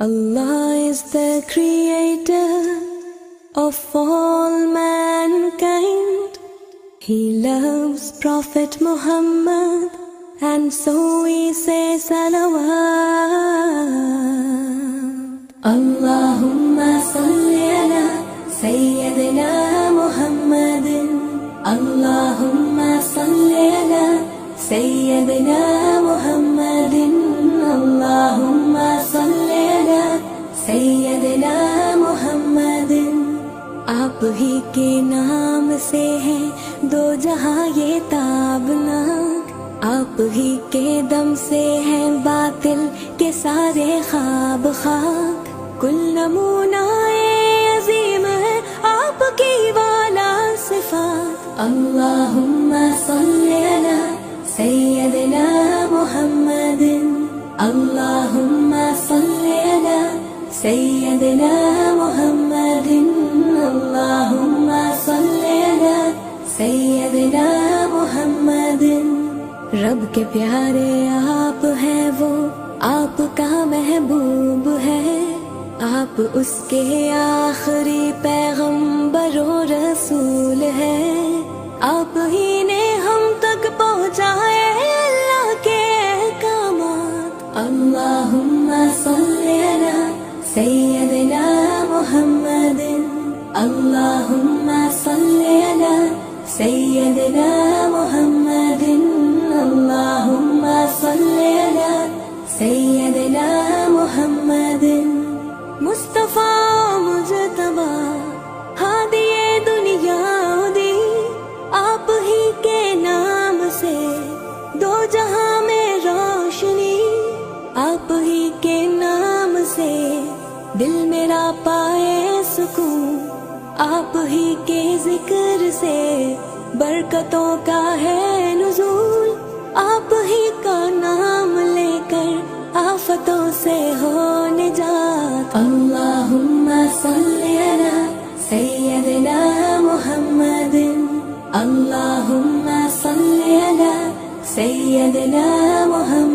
Allah is the creator of all mankind. He loves Prophet Muhammad, and so we say salawat. Allahumma salli ala Sayyidina Muhammadin. Allahumma salli ala Sayyidina Muhammadin. Allahumma salli ala Sayyidina Muhammadin. آپ ہی کے نام سے ہے دو جہاں یہ تابناک، آپ ہی کے دم سے ہے باطل کے سارے خواب خاک. کل نمونہ عظیم ہے آپ کی والا صفات. اللہم صلی علی سیدنا محمد. اللہم صلی علی سیدنا محمد. اللہم صلی علی سیدنا محمد. رب کے پیارے آپ ہیں، وہ آپ کا محبوب ہے، آپ اس کے آخری پیغمبر و رسول ہے. آپ ہی نے ہم تک پہنچائے اللہ کے احکامات. اللہم صلی علی سیدنا محمد. اللہم صلی علی سیدنا محمد. اللہم صلی علی سیدنا محمد. مصطفیٰ مجتبی ہادی دنیا دی، آپ ہی کے نام سے دو جہاں میں روشنی، آپ ہی کے نام سے دل میرا پائے سکون، آپ ہی کے ذکر سے برکتوں کا ہے نزول، آپ ہی کا نام لے کر آفتوں سے ہو نجات. اللہم صلی علی سیدنا محمد. اللہم صلی علی سیدنا محمد.